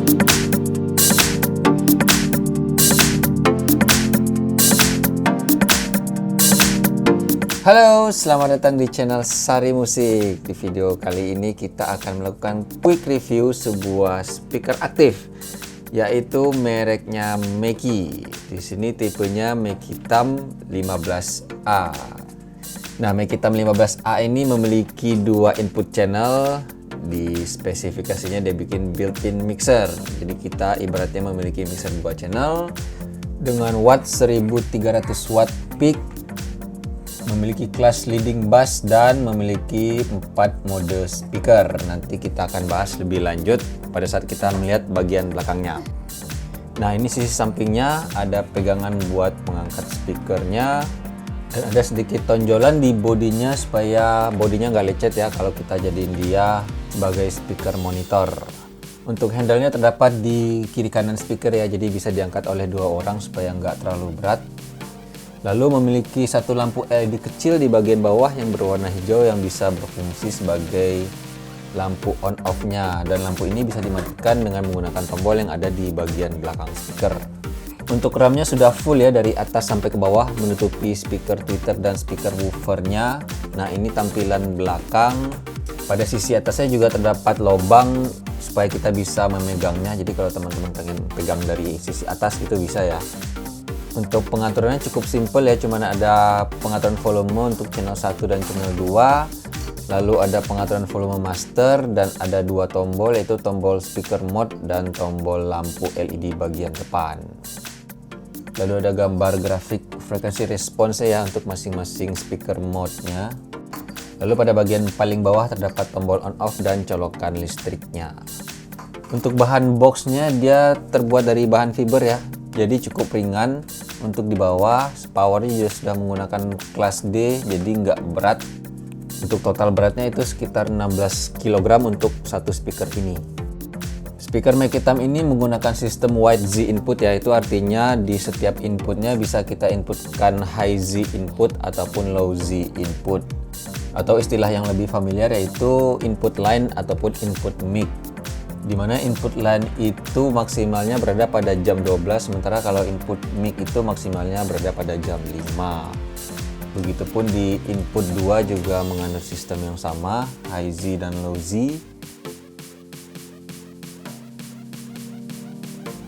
Halo, selamat datang di channel Sari Musik. Di video kali ini kita akan melakukan quick review sebuah speaker aktif, yaitu mereknya Mackie. Di sini tipenya Mackie Thumb 15A. Nah, Mackie Thumb 15A ini memiliki dua input channel. Di spesifikasinya dia bikin built-in mixer. Jadi kita ibaratnya memiliki mixer dua channel dengan watt 1300 watt peak, memiliki kelas leading bass dan memiliki 4 mode speaker. Nanti kita akan bahas lebih lanjut pada saat kita melihat bagian belakangnya. Nah, ini sisi sampingnya ada pegangan buat mengangkat speakernya dan ada sedikit tonjolan di bodinya supaya bodinya nggak lecet ya kalau kita jadiin dia sebagai speaker monitor. Untuk handle-nya terdapat di kiri kanan speaker ya, jadi bisa diangkat oleh dua orang supaya nggak terlalu berat. Lalu memiliki satu lampu LED kecil di bagian bawah yang berwarna hijau yang bisa berfungsi sebagai lampu on off-nya, dan lampu ini bisa dimatikan dengan menggunakan tombol yang ada di bagian belakang speaker. Untuk RAM-nya sudah full ya, dari atas sampai ke bawah menutupi speaker tweeter dan speaker woofernya. Nah, ini tampilan belakang. Pada sisi atasnya juga terdapat lubang supaya kita bisa memegangnya. Jadi kalau teman-teman pengen pegang dari sisi atas itu bisa ya. Untuk pengaturannya cukup simple ya, cuman ada pengaturan volume untuk channel 1 dan channel 2. Lalu ada pengaturan volume master dan ada dua tombol, yaitu tombol speaker mode dan tombol lampu LED bagian depan. Lalu ada gambar grafik frekuensi response ya untuk masing-masing speaker mode-nya. Lalu pada bagian paling bawah terdapat tombol on off dan colokan listriknya. Untuk bahan boxnya dia terbuat dari bahan fiber ya, jadi cukup ringan untuk dibawa. Powernya juga sudah menggunakan kelas D, jadi nggak berat. Untuk total beratnya itu sekitar 16 kg untuk satu speaker ini. Speaker Mackie Thumb ini menggunakan sistem wide Z input ya, itu artinya di setiap inputnya bisa kita inputkan high Z input ataupun low Z input, atau istilah yang lebih familiar yaitu input line ataupun input mic, dimana input line itu maksimalnya berada pada jam 12, sementara kalau input mic itu maksimalnya berada pada jam 5. Begitupun di input 2 juga menganut sistem yang sama, high Z dan low Z.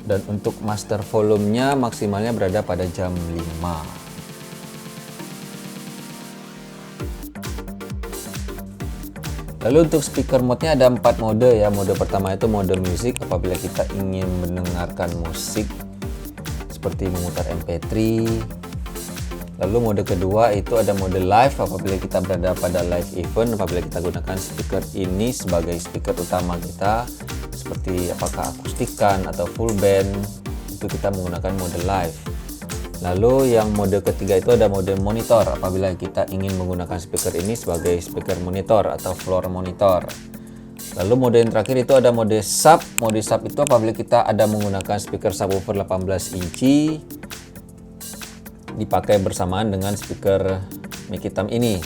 Dan untuk master volumenya maksimalnya berada pada jam 5. Lalu untuk speaker mode-nya ada 4 mode ya. Mode pertama itu mode musik, apabila kita ingin mendengarkan musik seperti memutar MP3. Lalu mode kedua itu ada mode live, apabila kita berada pada live event, apabila kita gunakan speaker ini sebagai speaker utama kita, seperti apakah akustikan atau full band, itu kita menggunakan mode live. Lalu yang mode ketiga itu ada mode monitor, apabila kita ingin menggunakan speaker ini sebagai speaker monitor atau floor monitor. Lalu mode yang terakhir itu ada mode sub. Mode sub itu apabila kita ada menggunakan speaker subwoofer 18 inci dipakai bersamaan dengan speaker Mackie Thumb ini.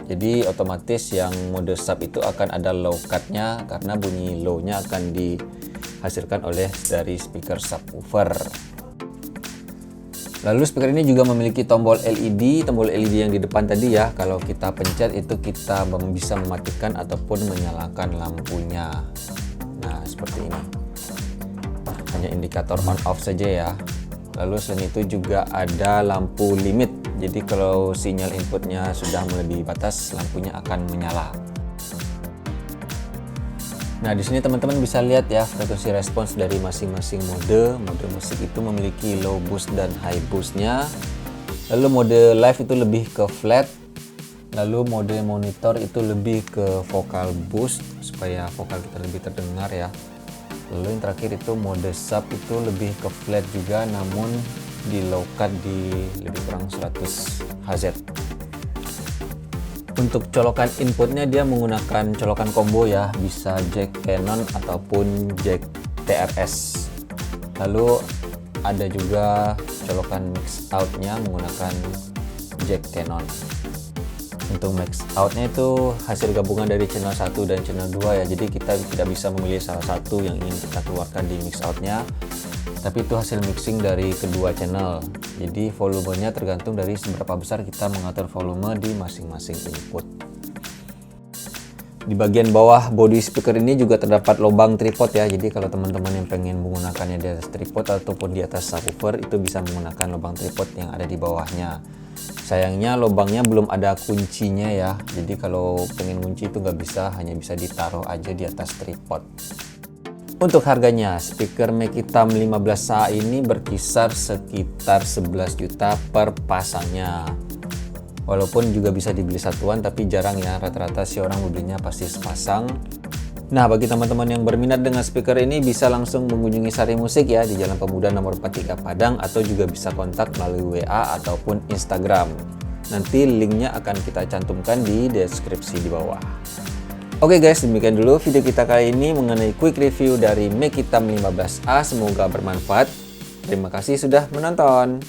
Jadi otomatis yang mode sub itu akan ada low cut-nya, karena bunyi low-nya akan dihasilkan oleh dari speaker subwoofer. Lalu speaker ini juga memiliki tombol LED. Tombol LED yang di depan tadi ya, kalau kita pencet itu kita bisa mematikan ataupun menyalakan lampunya. Nah, seperti ini. Hanya indikator on off saja ya. Lalu selain itu juga ada lampu limit. Jadi kalau sinyal inputnya sudah melebihi batas, lampunya akan menyala. Nah, di sini teman-teman bisa lihat ya frekuensi respons dari masing-masing mode. Mode musik itu memiliki low boost dan high boost-nya. Lalu mode live itu lebih ke flat. Lalu mode monitor itu lebih ke vocal boost supaya vokal kita lebih terdengar ya. Lalu yang terakhir itu mode sub itu lebih ke flat juga, namun di low cut di lebih kurang 100 Hz. Untuk colokan inputnya dia menggunakan colokan combo ya, bisa jack Canon ataupun jack TRS. Lalu ada juga colokan mix outnya menggunakan jack Canon. Untuk max outnya itu hasil gabungan dari channel 1 dan channel 2 ya, jadi kita tidak bisa memilih salah satu yang ingin kita keluarkan di mix outnya, tapi itu hasil mixing dari kedua channel. Jadi volumenya tergantung dari seberapa besar kita mengatur volume di masing-masing input. Di bagian bawah body speaker ini juga terdapat lubang tripod ya, jadi kalau teman-teman yang pengen menggunakannya di atas tripod ataupun di atas subwoofer itu bisa menggunakan lubang tripod yang ada di bawahnya. Sayangnya lubangnya belum ada kuncinya ya, jadi kalau pengen kunci itu nggak bisa, hanya bisa ditaruh aja di atas tripod. Untuk harganya, speaker Mekitam 15A ini berkisar sekitar 11 juta per pasangnya. Walaupun juga bisa dibeli satuan, tapi jarang ya, rata-rata sih orang membelinya pasti sepasang. Nah, bagi teman-teman yang berminat dengan speaker ini bisa langsung mengunjungi Sari Musik ya di Jalan Pemuda nomor 43 Padang, atau juga bisa kontak melalui WA ataupun Instagram. Nanti linknya akan kita cantumkan di deskripsi di bawah. Oke guys, demikian dulu video kita kali ini mengenai quick review dari Mekitam 15A. Semoga bermanfaat. Terima kasih sudah menonton.